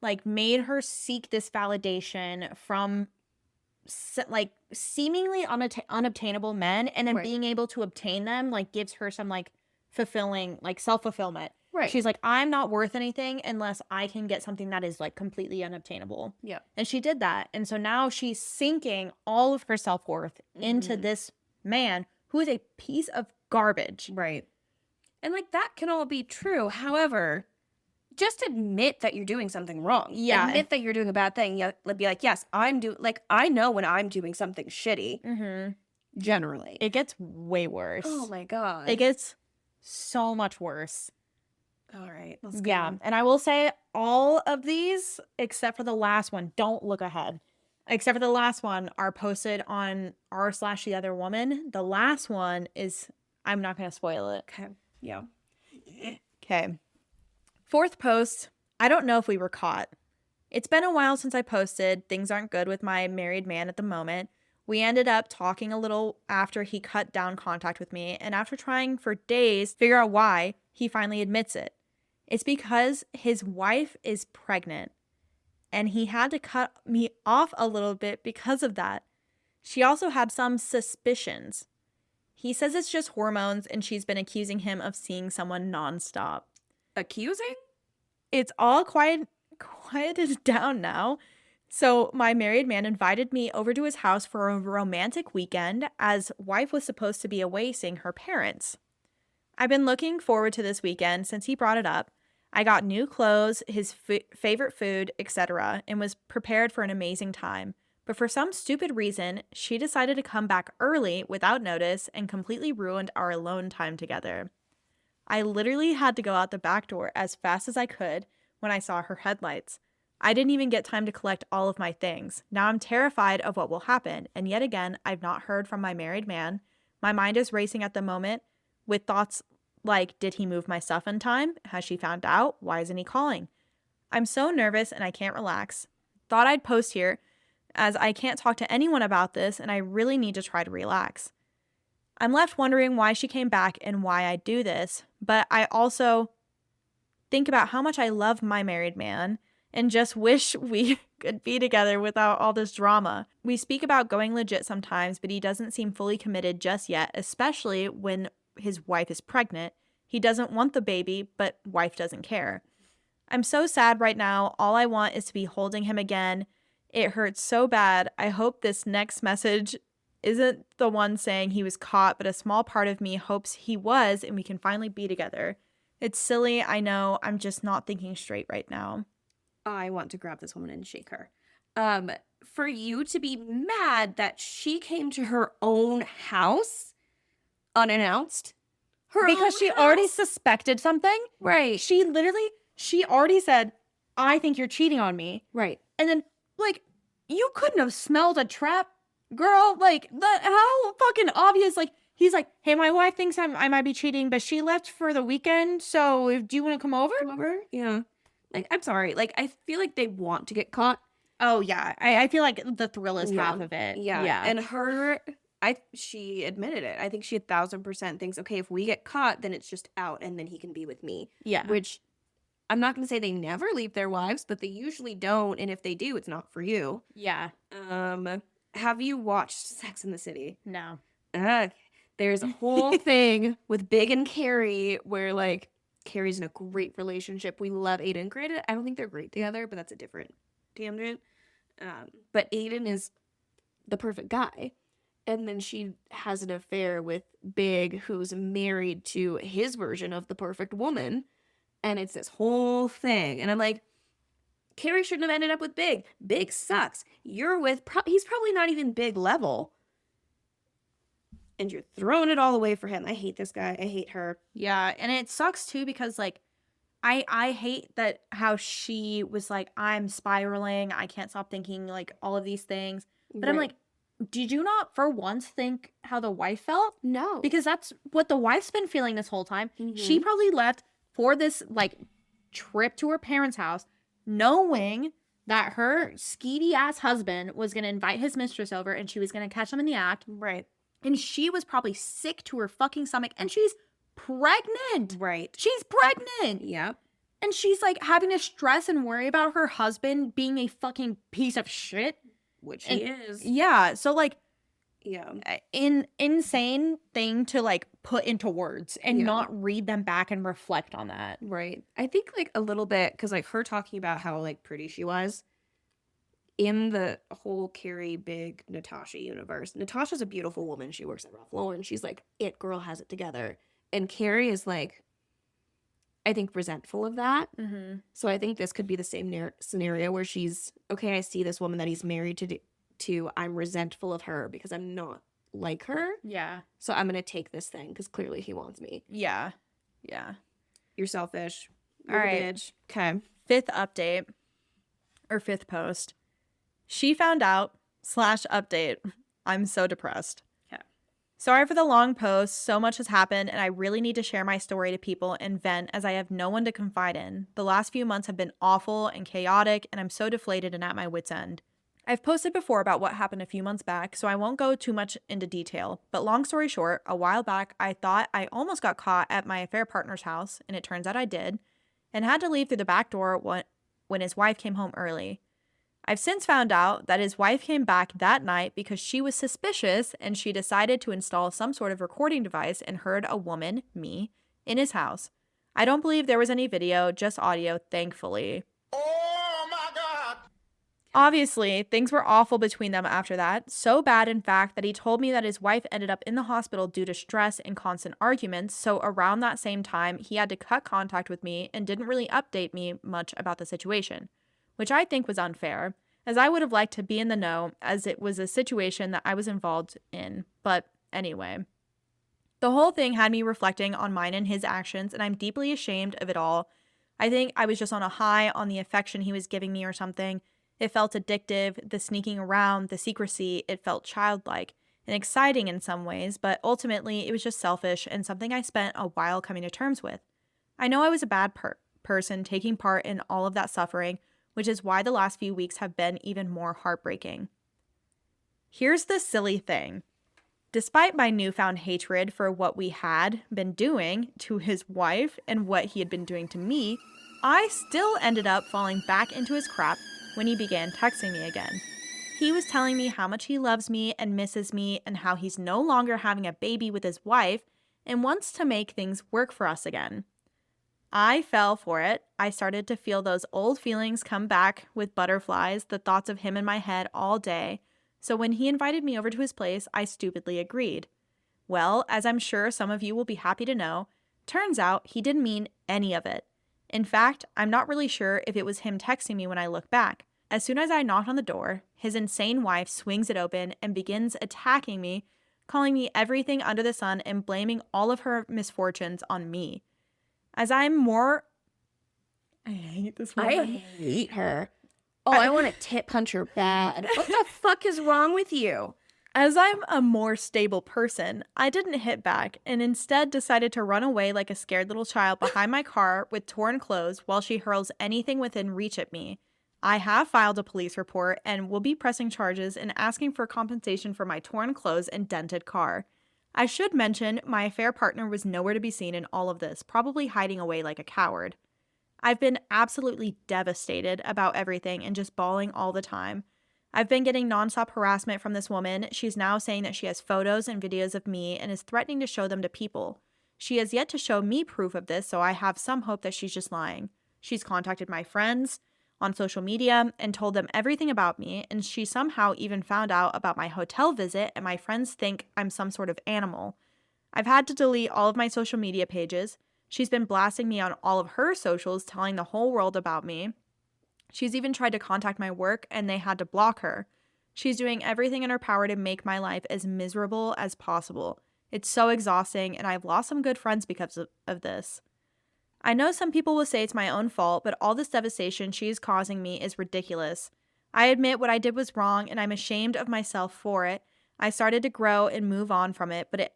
like made her seek this validation from like seemingly unobtainable men, and then Right. being able to obtain them like gives her some like fulfilling, like self-fulfillment. Right. She's like, I'm not worth anything unless I can get something that is like completely unobtainable. Yeah. And she did that. And so now she's sinking all of her self-worth into Mhm. this man who is a piece of garbage. Right. And like, that can all be true. However, just admit that you're doing something wrong. Yeah. Admit that you're doing a bad thing. Yeah. Be like, yes, I'm doing, like, I know when I'm doing something shitty, Mm-hmm. generally. It gets way worse. Oh my God. It gets so much worse. All right. Let's go. Yeah. And I will say all of these, except for the last one, don't look ahead. Except for the last one, are posted on r/the other woman. The last one is, I'm not going to spoil it. Okay. Yeah. Okay. Fourth post, I don't know if we were caught. It's been a while since I posted. Things aren't good with my married man at the moment. We ended up talking a little after he cut down contact with me, and after trying for days to figure out why, he finally admits it. It's because his wife is pregnant, and he had to cut me off a little bit because of that. She also had some suspicions. He says it's just hormones, and she's been accusing him of seeing someone nonstop. Accusing? It's all quieted down now. So my married man invited me over to his house for a romantic weekend, as wife was supposed to be away seeing her parents. I've been looking forward to this weekend since he brought it up. I got new clothes, his favorite food, etc., and was prepared for an amazing time. But for some stupid reason, she decided to come back early without notice and completely ruined our alone time together. I literally had to go out the back door as fast as I could when I saw her headlights. I didn't even get time to collect all of my things. Now I'm terrified of what will happen, and yet again, I've not heard from my married man. My mind is racing at the moment with thoughts like, did he move my stuff in time? Has she found out? Why isn't he calling? I'm so nervous and I can't relax. Thought I'd post here as I can't talk to anyone about this and I really need to try to relax. I'm left wondering why she came back and why I do this, but I also think about how much I love my married man and just wish we could be together without all this drama. We speak about going legit sometimes, but he doesn't seem fully committed just yet, especially when his wife is pregnant. He doesn't want the baby, but wife doesn't care. I'm so sad right now. All I want is to be holding him again. It hurts so bad. I hope this next message isn't the one saying he was caught, but a small part of me hopes he was and we can finally be together. It's silly, I know. I'm just not thinking straight right now. I want to grab this woman and shake her. For you to be mad that she came to her own house unannounced, Because she already suspected something. right, She already said, I think you're cheating on me. right, And then, like, you couldn't have smelled a trap, girl. Like, how fucking obvious. Like, He's like, hey, my wife thinks I might be cheating, but she left for the weekend, so do you want to come over? Come over? Yeah. Like, I'm sorry. Like, I feel like they want to get caught. Oh, yeah. I feel like the thrill is half of it. Yeah. And she admitted it. I think she 1,000% thinks, okay, if we get caught, then it's just out and then he can be with me. Yeah. Which I'm not going to say they never leave their wives, but they usually don't. And if they do, it's not for you. Yeah. Have you watched Sex in the City? No. There's a whole thing with Big and Carrie where, like, Carrie's in a great relationship. We love Aiden. Granted, I don't think they're great together, but that's a different tangent. But Aiden is the perfect guy. And then she has an affair with Big, who's married to his version of the perfect woman. And it's this whole thing. And I'm like, Carrie shouldn't have ended up with Big. Big sucks. You're with, he's probably not even Big level. And you're throwing it all away for him. I hate this guy. I hate her. Yeah. And it sucks too because, like, I hate that how she was like, I'm spiraling. I can't stop thinking, like, all of these things. But I'm like, did you not for once think how the wife felt? No. Because that's what the wife's been feeling this whole time. Mhm. She probably left for this, like, trip to her parents' house knowing that her skeety ass husband was going to invite his mistress over and she was going to catch him in the act. Right. And she was probably sick to her fucking stomach and she's pregnant. Right. She's pregnant. Yep. And she's like having to stress and worry about her husband being a fucking piece of shit. Which he is. Yeah. So, like, Yeah. insane thing to, like, put into words and not read them back and reflect on that. Right. I think, like, a little bit, because, like, her talking about how, like, pretty she was in the whole Carrie Big Natasha universe. Natasha's a beautiful woman. She works at Ralph Lauren. She's like, it girl has it together. And Carrie is, like, I think resentful of that. Mm-hmm. So I think this could be the same scenario where she's, okay, I see this woman that he's married to, I'm resentful of her because I'm not like her. Yeah. So I'm going to take this thing because clearly he wants me. Yeah. Yeah. You're selfish. All right. Bitch. Okay. 5th update or 5th post. She found out / update. I'm so depressed. Okay. Sorry for the long post. So much has happened and I really need to share my story to people and vent as I have no one to confide in. The last few months have been awful and chaotic and I'm so deflated and at my wit's end. I've posted before about what happened a few months back, so I won't go too much into detail. But long story short, a while back, I thought I almost got caught at my affair partner's house, and it turns out I did, and had to leave through the back door when his wife came home early. I've since found out that his wife came back that night because she was suspicious and she decided to install some sort of recording device and heard a woman, me, in his house. I don't believe there was any video, just audio, thankfully. Obviously, things were awful between them after that, so bad in fact that he told me that his wife ended up in the hospital due to stress and constant arguments, so around that same time, he had to cut contact with me and didn't really update me much about the situation, which I think was unfair, as I would have liked to be in the know as it was a situation that I was involved in, but anyway. The whole thing had me reflecting on mine and his actions, and I'm deeply ashamed of it all. I think I was just on a high on the affection he was giving me or something. It felt addictive, the sneaking around, the secrecy, it felt childlike and exciting in some ways, but ultimately it was just selfish and something I spent a while coming to terms with. I know I was a bad person taking part in all of that suffering, which is why the last few weeks have been even more heartbreaking. Here's the silly thing. Despite my newfound hatred for what we had been doing to his wife and what he had been doing to me, I still ended up falling back into his crap when he began texting me again. He was telling me how much he loves me and misses me and how he's no longer having a baby with his wife and wants to make things work for us again. I fell for it. I started to feel those old feelings come back with butterflies, the thoughts of him in my head all day. So when he invited me over to his place, I stupidly agreed. Well, as I'm sure some of you will be happy to know, turns out he didn't mean any of it. In fact, I'm not really sure if it was him texting me when I look back. As soon as I knocked on the door, his insane wife swings it open and begins attacking me, calling me everything under the sun and blaming all of her misfortunes on me. As I'm more... I hate this woman. I hate her. Oh, I want to tit punch her bad. What the fuck is wrong with you? As I'm a more stable person, I didn't hit back and instead decided to run away like a scared little child behind my car with torn clothes while she hurls anything within reach at me. I have filed a police report and will be pressing charges and asking for compensation for my torn clothes and dented car. I should mention my affair partner was nowhere to be seen in all of this, probably hiding away like a coward. I've been absolutely devastated about everything and just bawling all the time. I've been getting nonstop harassment from this woman. She's now saying that she has photos and videos of me and is threatening to show them to people. She has yet to show me proof of this, so I have some hope that she's just lying. She's contacted my friends on social media and told them everything about me, and she somehow even found out about my hotel visit, and my friends think I'm some sort of animal. I've had to delete all of my social media pages. She's been blasting me on all of her socials, telling the whole world about me. She's even tried to contact my work and they had to block her. She's doing everything in her power to make my life as miserable as possible. It's so exhausting and I've lost some good friends because of this. I know some people will say it's my own fault, but all this devastation she is causing me is ridiculous. I admit what I did was wrong and I'm ashamed of myself for it. I started to grow and move on from it, but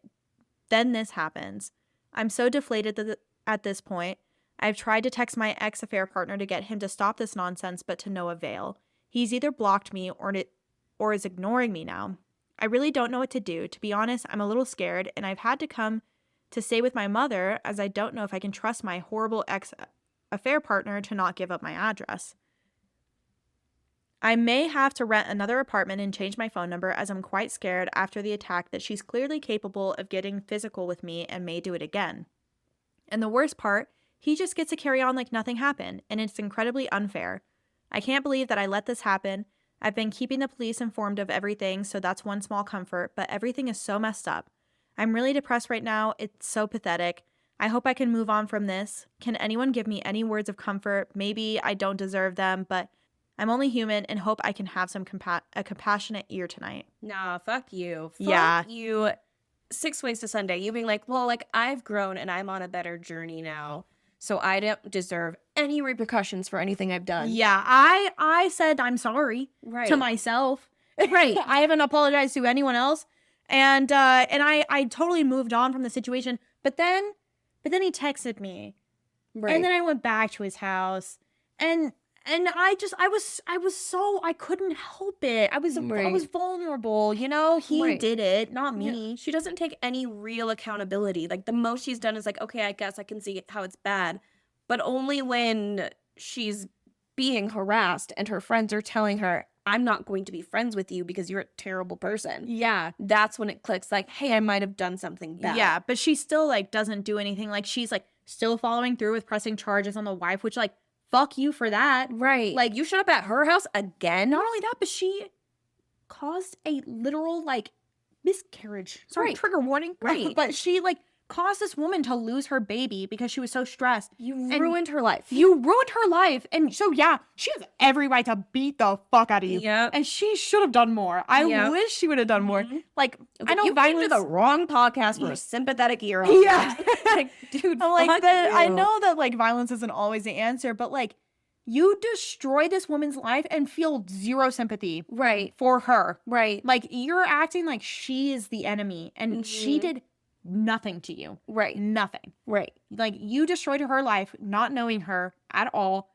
then this happens. I'm so deflated at this point. I've tried to text my ex-affair partner to get him to stop this nonsense, but to no avail. He's either blocked me or is ignoring me now. I really don't know what to do. To be honest, I'm a little scared, and I've had to come to stay with my mother as I don't know if I can trust my horrible ex-affair partner to not give up my address. I may have to rent another apartment and change my phone number as I'm quite scared after the attack that she's clearly capable of getting physical with me and may do it again. And the worst part, he just gets to carry on like nothing happened, and it's incredibly unfair. I can't believe that I let this happen. I've been keeping the police informed of everything, so that's one small comfort, but everything is so messed up. I'm really depressed right now. It's so pathetic. I hope I can move on from this. Can anyone give me any words of comfort? Maybe I don't deserve them, but I'm only human and hope I can have some a compassionate ear tonight. Nah, fuck you. Yeah. Fuck you. 6 ways to Sunday. You being like, well, like, I've grown and I'm on a better journey now, so I don't deserve any repercussions for anything I've done. Yeah, I said I'm sorry to myself. Right. I haven't apologized to anyone else. And I totally moved on from the situation. But then he texted me. Right. And then I went back to his house. And I couldn't help it. I was vulnerable, you know? He did it, not me. Yeah. She doesn't take any real accountability. Like, the most she's done is like, okay, I guess I can see how it's bad. But only when she's being harassed and her friends are telling her, I'm not going to be friends with you because you're a terrible person. Yeah. That's when it clicks, like, hey, I might have done something bad. Yeah, but she still, like, doesn't do anything. Like, she's, like, still following through with pressing charges on the wife, which, like, fuck you for that. Right. Like, you showed up at her house again? Not only that, but she caused a literal, like, miscarriage. Sorry, trigger warning. Right. But she, like, caused this woman to lose her baby because she was so stressed. You ruined her life. You ruined her life. And so, yeah, she has every right to beat the fuck out of you. Yep. And she should have done more. I wish she would have done more. Like, I know you violence... came to the wrong podcast for a sympathetic ear. Yeah. Like, dude, I'm like, I know that, like, violence isn't always the answer, but, like, you destroy this woman's life and feel zero sympathy for her. Right. Like, you're acting like she is the enemy, and she did nothing to you. Right. Nothing. Right. Like, you destroyed her life, not knowing her at all.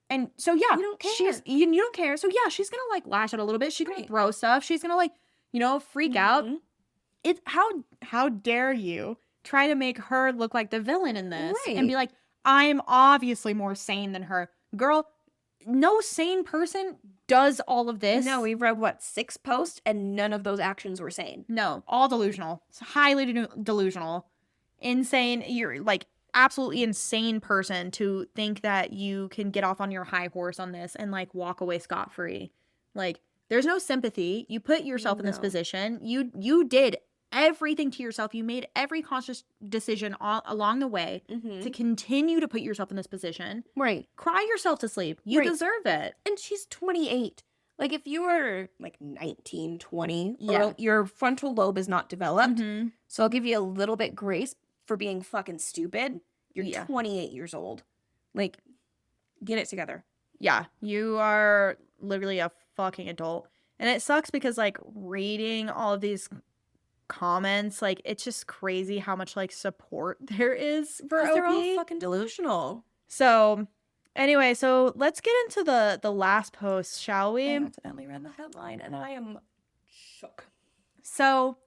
And so, yeah. You don't care. You don't care. So, yeah, she's gonna, like, lash out a little bit. She's gonna throw stuff. She's gonna, like, you know, freak out. It's how dare you try to make her look like the villain in this and be like, I'm obviously more sane than her. Girl, no sane person does all of this. No, we read, 6 posts, and none of those actions were sane. No, all delusional. It's highly delusional. Insane. You're, like, absolutely insane person to think that you can get off on your high horse on this and, like, walk away scot-free. Like, there's no sympathy. You put yourself in this position. You did everything to yourself. You made every conscious decision along the way to continue to put yourself in this position. Right. Cry yourself to sleep. You deserve it. And she's 28. Like, if you were, like, 19, 20, your frontal lobe is not developed. So I'll give you a little bit grace for being fucking stupid. You're 28 years old. Like, get it together. Yeah. You are literally a fucking adult. And it sucks because, like, reading all of these comments, like, it's just crazy how much, like, support there is for Because they're all OP. fucking delusional. So, anyway, so let's get into the last post, shall we? I accidentally read the headline, and I am shook. So,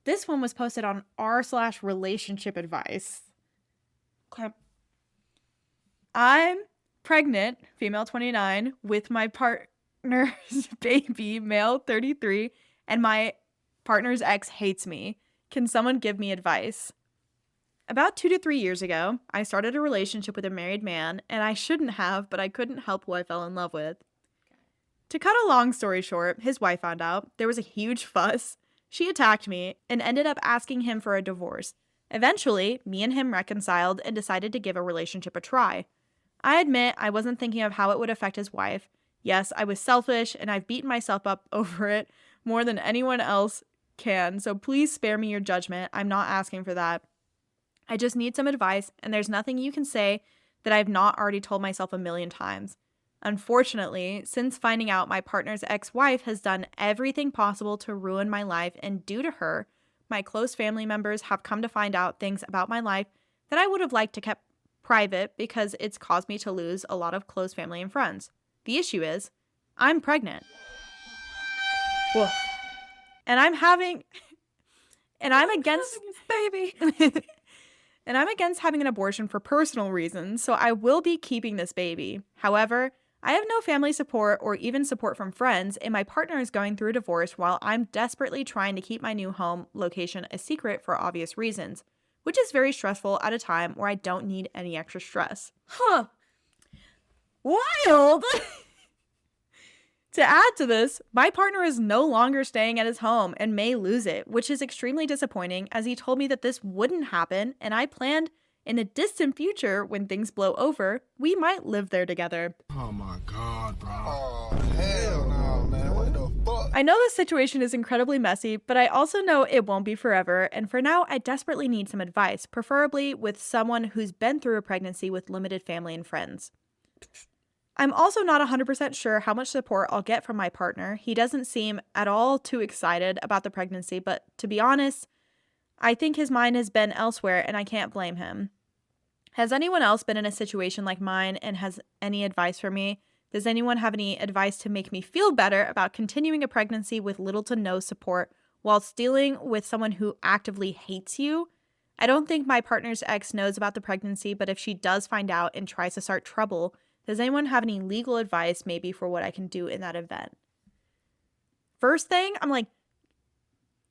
this one was posted on r/relationship advice. Okay. I'm pregnant, female 29, with my partner's baby, male 33, and my partner's ex hates me. Can someone give me advice? About 2 to 3 years ago, I started a relationship with a married man, and I shouldn't have, but I couldn't help who I fell in love with. To cut a long story short, his wife found out. There was a huge fuss. She attacked me and ended up asking him for a divorce. Eventually, me and him reconciled and decided to give a relationship a try. I admit I wasn't thinking of how it would affect his wife. Yes, I was selfish, and I've beaten myself up over it more than anyone else can, so please spare me your judgment. I'm not asking for that. I just need some advice, and there's nothing you can say that I've not already told myself a million times. Unfortunately, since finding out my partner's ex-wife has done everything possible to ruin my life, and due to her, my close family members have come to find out things about my life that I would have liked to keep private because it's caused me to lose a lot of close family and friends. The issue is, I'm pregnant. Woof. And I'm against baby. And I'm against having an abortion for personal reasons, so I will be keeping this baby. However, I have no family support or even support from friends, and my partner is going through a divorce while I'm desperately trying to keep my new home location a secret for obvious reasons, which is very stressful at a time where I don't need any extra stress. Huh. Wild! To add to this, my partner is no longer staying at his home and may lose it, which is extremely disappointing as he told me that this wouldn't happen, and I planned in the distant future when things blow over, we might live there together. Oh my god, bro. Oh, hell no, man. What the fuck? I know this situation is incredibly messy, but I also know it won't be forever, and for now, I desperately need some advice, preferably with someone who's been through a pregnancy with limited family and friends. I'm also not 100% sure how much support I'll get from my partner. He doesn't seem at all too excited about the pregnancy, but to be honest, I think his mind has been elsewhere and I can't blame him. Has anyone else been in a situation like mine and has any advice for me? Does anyone have any advice to make me feel better about continuing a pregnancy with little to no support whilst dealing with someone who actively hates you? I don't think my partner's ex knows about the pregnancy, but if she does find out and tries to start trouble, does anyone have any legal advice maybe for what I can do in that event? First thing, I'm like,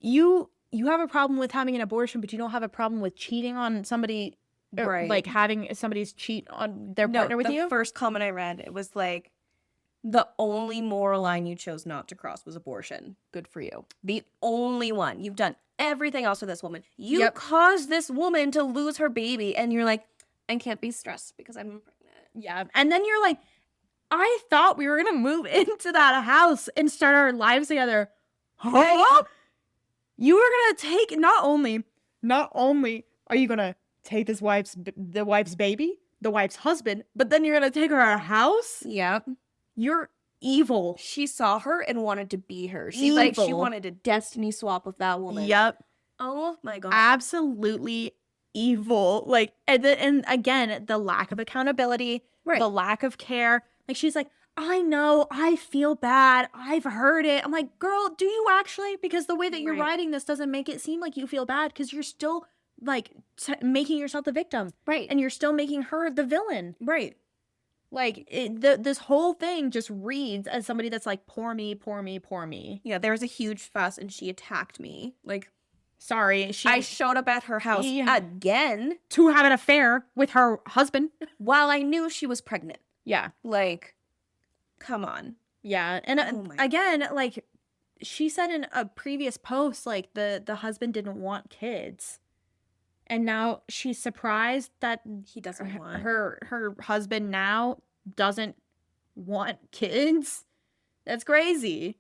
you have a problem with having an abortion, but you don't have a problem with cheating on somebody, Right. like having somebody's cheat on their partner with the you? first comment I read, it was like, the only moral line you chose not to cross was abortion. Good for you. The only one. You've done everything else with this woman. You Yep. caused this woman to lose her baby, and you're like, I can't be stressed because I'm pregnant. Yeah. And then you're like, I thought we were going to move into that house and start our lives together. Huh? You were going to take, not only are you going to take the wife's baby, the wife's husband, but then you're going to take her out of house? Yep. You're evil. She saw her and wanted to be her. She like she Evil. wanted to destiny swap with that woman. Yep. Oh my god. Absolutely evil. Like, and again, the lack of accountability, Right. the lack of care. Like, she's like, I know, I feel bad. I've heard it. I'm like, girl, do you actually? Because the way that you're Right. writing this doesn't make it seem like you feel bad because you're still like making yourself the victim Right. and you're still making her the villain. Right. Like, this whole thing just reads as somebody that's like, poor me, poor me, poor me. Yeah, there was a huge fuss and she attacked me. Like, Sorry, I showed up at her house Yeah. again to have an affair with her husband. while I knew she was pregnant. Yeah. Like, come on. Yeah. And Oh my again, like she said in a previous post, like the husband didn't want kids. And now she's surprised that He doesn't want her husband now doesn't want kids. That's crazy.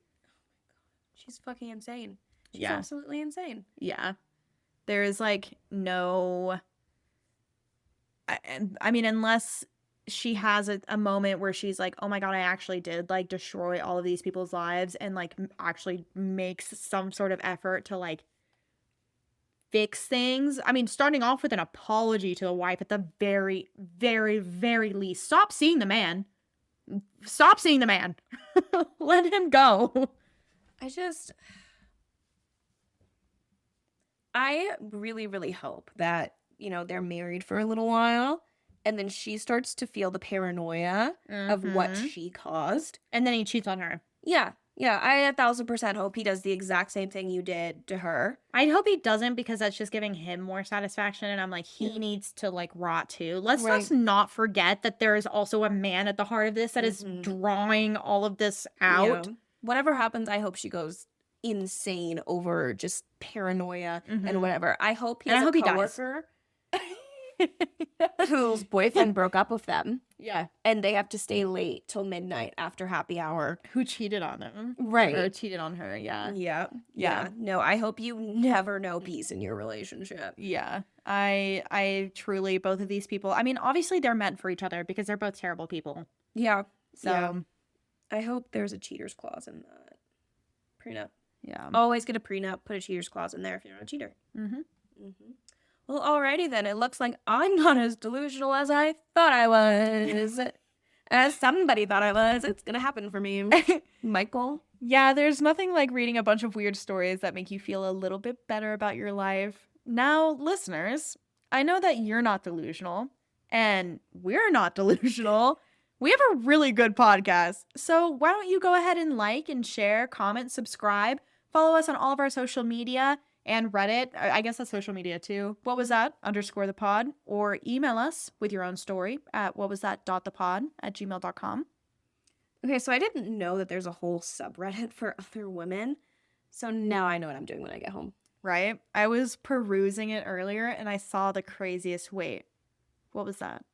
She's fucking insane. She's Yeah. absolutely insane. Yeah. There is like no I mean, unless she has a moment where she's like, oh my God, I actually did like destroy all of these people's lives, and like actually makes some sort of effort to like fix things. I mean, starting off with an apology to the wife at the very, very, very least. Stop seeing the man. Stop seeing the man. Let him go. I really, really hope that, you know, they're married for a little while and then she starts to feel the paranoia of what Mhm. she caused. And then he cheats on her. Yeah. Yeah. I 1,000% hope he does the exact same thing you did to her. I hope he doesn't, because that's just giving him more satisfaction. And I'm like, he Yeah. needs to like rot too. Let's Right. just not forget that there is also a man at the heart of this that is Mhm. drawing all of this out. Yeah. Whatever happens, I hope she goes insane over just paranoia Mhm. and whatever. I hope he And I has hope a he dies. coworker whose boyfriend broke up with them Yeah. and they have to stay late till midnight after happy hour. Who cheated on him? Or Right. cheated on her. Yeah. Yeah. Yeah. Yeah. No, I hope you never know peace in your relationship. Yeah. I truly, both of these people, I mean, obviously they're meant for each other because they're both terrible people. Yeah. So, Yeah. I hope there's a cheater's clause in that prenup. yeah. Always get a prenup, put a cheater's clause in there if you're not a cheater. Mm-hmm. Mm-hmm. Well, alrighty then. It looks like I'm not as delusional as I thought I was. As somebody thought I was. It's gonna happen for me. Michael? Yeah, there's nothing like reading a bunch of weird stories that make you feel a little bit better about your life. Now, listeners, I know that you're not delusional, and we're not delusional. We have a really good podcast. So why don't you go ahead and like and share, comment, subscribe, follow us on all of our social media and Reddit. I guess that's social media too. What was that? _ the pod. Or email us with your own story at whatwasthat.thepod@gmail.com. Okay, so I didn't know that there's a whole subreddit for other women. So now I know what I'm doing when I get home. Right? I was perusing it earlier and I saw the craziest. Wait, what was that?